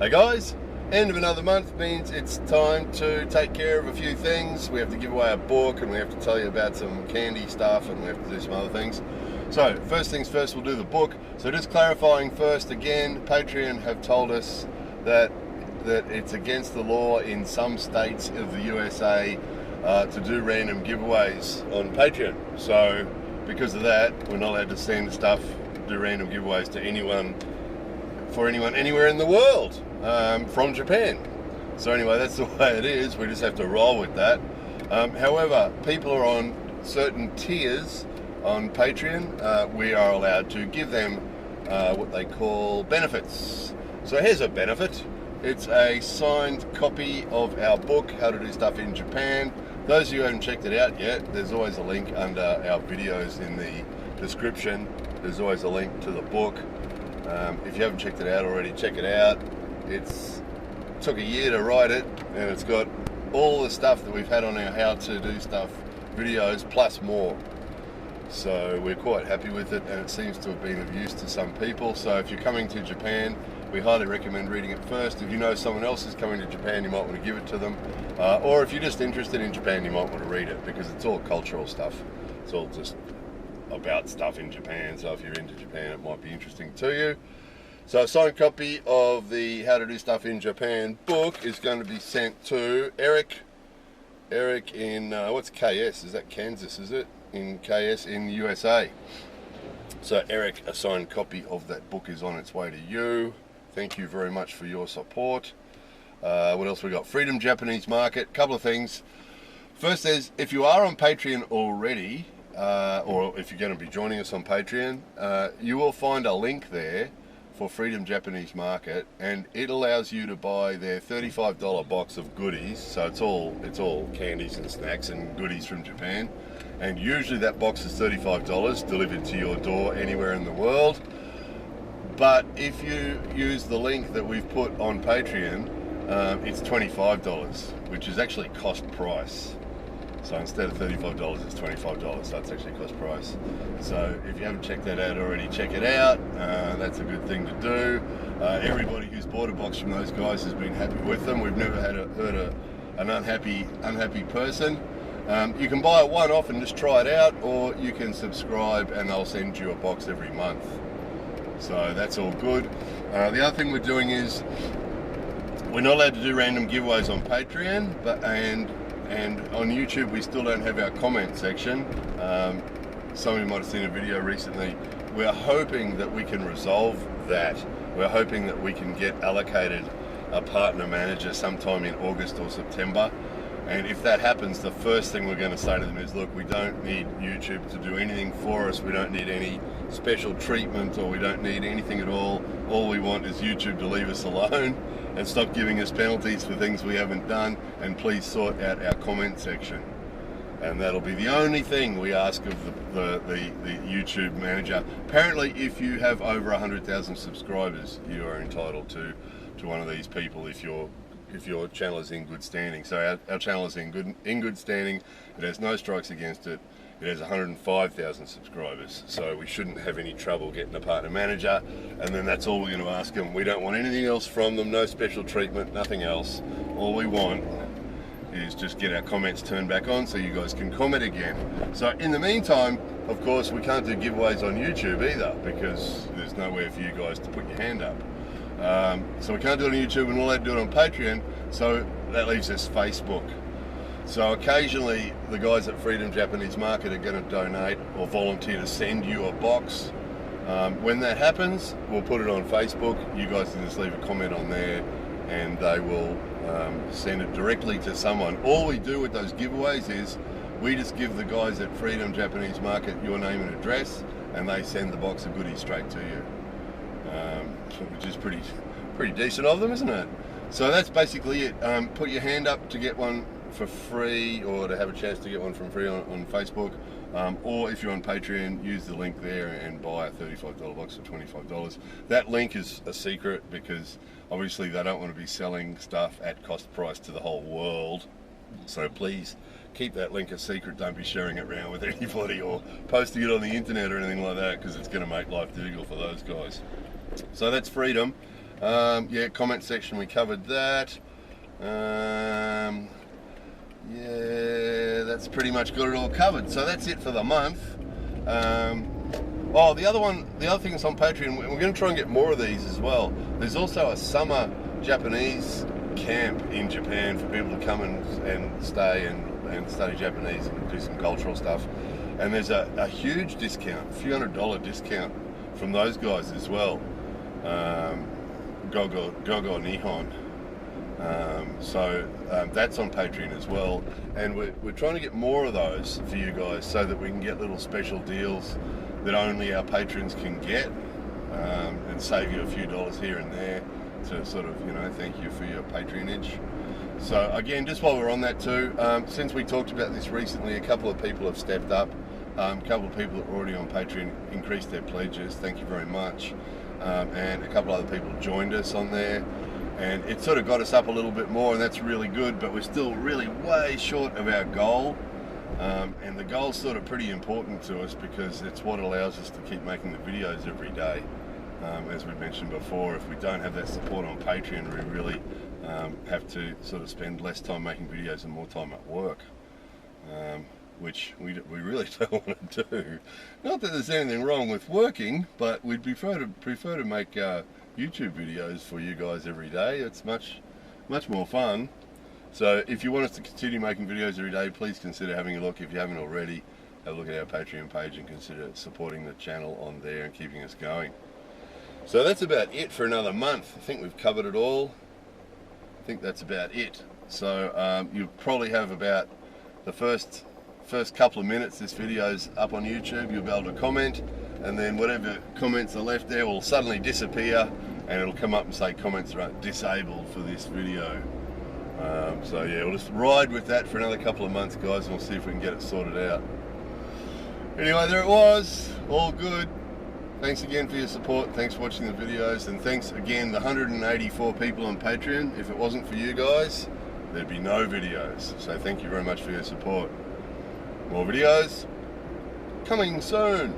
Hey guys, end of another month means it's time to take care of a few things. We have to give away a book and we have to tell you about some candy stuff and we have to do some other things. So first things first, we'll do the book. So just clarifying first again, Patreon have told us that it's against the law in some states of the USA to do random giveaways on Patreon. So because of that, we're not allowed to send stuff, do random giveaways to anyone anywhere in the world from Japan. So anyway, that's the way it is. We just have to roll with that. However, people are on certain tiers on Patreon. We are allowed to give them what they call benefits. So here's a benefit. It's a signed copy of our book, How to Do Stuff in Japan. Those of you who haven't checked it out yet, there's always a link under our videos in the description. There's always a link to the book. If you haven't checked it out already, check it out. It took a year to write it, and it's got all the stuff that we've had on our How to Do Stuff videos, plus more. So we're quite happy with it, and it seems to have been of use to some people. So if you're coming to Japan, we highly recommend reading it first. If you know someone else is coming to Japan, you might want to give it to them. Or if you're just interested in Japan, you might want to read it, because it's all cultural stuff. It's all just about stuff in Japan, so if you're into Japan it might be interesting to you. So a signed copy of the How to Do Stuff in Japan book is going to be sent to Eric in what's KS, is that Kansas, is it? In KS in USA. So Eric, a signed copy of that book is on its way to you. Thank you very much for your support. What else we got? Freedom Japanese Market, couple of things. First is, if you are on Patreon already, or if you're going to be joining us on Patreon, you will find a link there for Freedom Japanese Market, and it allows you to buy their $35 box of goodies. So it's all candies and snacks and goodies from Japan, and usually that box is $35 delivered to your door anywhere in the world. But if you use the link that we've put on Patreon, it's $25, which is actually cost price. So instead of $35, it's $25, so it's actually cost price. So if you haven't checked that out already, check it out. That's a good thing to do. Everybody who's bought a box from those guys has been happy with them. We've never heard an unhappy person. You can buy it one-off and just try it out, or you can subscribe and they'll send you a box every month. So that's all good. The other thing we're doing is, we're not allowed to do random giveaways on Patreon, and on YouTube we still don't have our comment section. Some of you might have seen a video recently. We're hoping that we can resolve that. We're hoping that we can get allocated a partner manager sometime in August or September. And if that happens, the first thing we're going to say to them is, look, we don't need YouTube to do anything for us. We don't need any special treatment, or we don't need anything at all. All we want is YouTube to leave us alone and stop giving us penalties for things we haven't done, and please sort out our comment section. And that'll be the only thing we ask of the YouTube manager. Apparently, if you have over 100,000 subscribers, you are entitled to one of these people if your channel is in good standing. So our channel is in good standing. It has no strikes against it. It has 105,000 subscribers, so we shouldn't have any trouble getting a partner manager. And then that's all we're going to ask them. We don't want anything else from them, no special treatment, nothing else. All we want is just get our comments turned back on so you guys can comment again. So in the meantime, of course, we can't do giveaways on YouTube either, because there's nowhere for you guys to put your hand up. So we can't do it on YouTube, and we're allowed to do it on Patreon, so that leaves us Facebook. So occasionally the guys at Freedom Japanese Market are going to donate or volunteer to send you a box. When that happens, we'll put it on Facebook. You guys can just leave a comment on there, and they will send it directly to someone. All we do with those giveaways is we just give the guys at Freedom Japanese Market your name and address, and they send the box of goodies straight to you. Which is pretty decent of them, isn't it? So that's basically it. Put your hand up to get one for free, or to have a chance to get one from free on Facebook, or if you're on Patreon, use the link there and buy a $35 box for $25. That link is a secret, because obviously they don't want to be selling stuff at cost price to the whole world. So please keep that link a secret. Don't be sharing it around with anybody or posting it on the internet or anything like that, because it's going to make life difficult for those guys. So that's Freedom. Yeah, comment section, we covered that. Yeah, that's pretty much got it all covered. So that's it for the month. Oh, the other thing that's on Patreon, we're going to try and get more of these as well. There's also a summer Japanese camp in Japan for people to come and stay and study Japanese and do some cultural stuff. And there's a huge discount, a few $100 discount from those guys as well. Gogo Nihon. So that's on Patreon as well, and we're trying to get more of those for you guys so that we can get little special deals that only our patrons can get, and save you a few dollars here and there to sort of, you know, thank you for your patronage. So again, just while we're on that too, since we talked about this recently, a couple of people have stepped up. A couple of people that are already on Patreon increased their pledges, thank you very much, and a couple other people joined us on there. And it sort of got us up a little bit more, and that's really good, but we're still really way short of our goal. And the goal's sort of pretty important to us because it's what allows us to keep making the videos every day. As we mentioned before, if we don't have that support on Patreon, we really have to sort of spend less time making videos and more time at work. Which we really don't want to do. Not that there's anything wrong with working, but we'd prefer to make YouTube videos for you guys every day. It's much more fun. So if you want us to continue making videos every day, please consider having a look. If you haven't already, have a look at our Patreon page and consider supporting the channel on there and keeping us going. So that's about it for another month. I think we've covered it all. I think that's about it. So you'll probably have about the first couple of minutes this video's up on YouTube. You'll be able to comment, and then whatever comments are left there will suddenly disappear, and it'll come up and say comments are disabled for this video. So yeah, we'll just ride with that for another couple of months, guys, and we'll see if we can get it sorted out. Anyway, there it was, all good. Thanks again for your support, thanks for watching the videos, and thanks again the 184 people on Patreon. If it wasn't for you guys, there'd be no videos, so thank you very much for your support. More videos coming soon.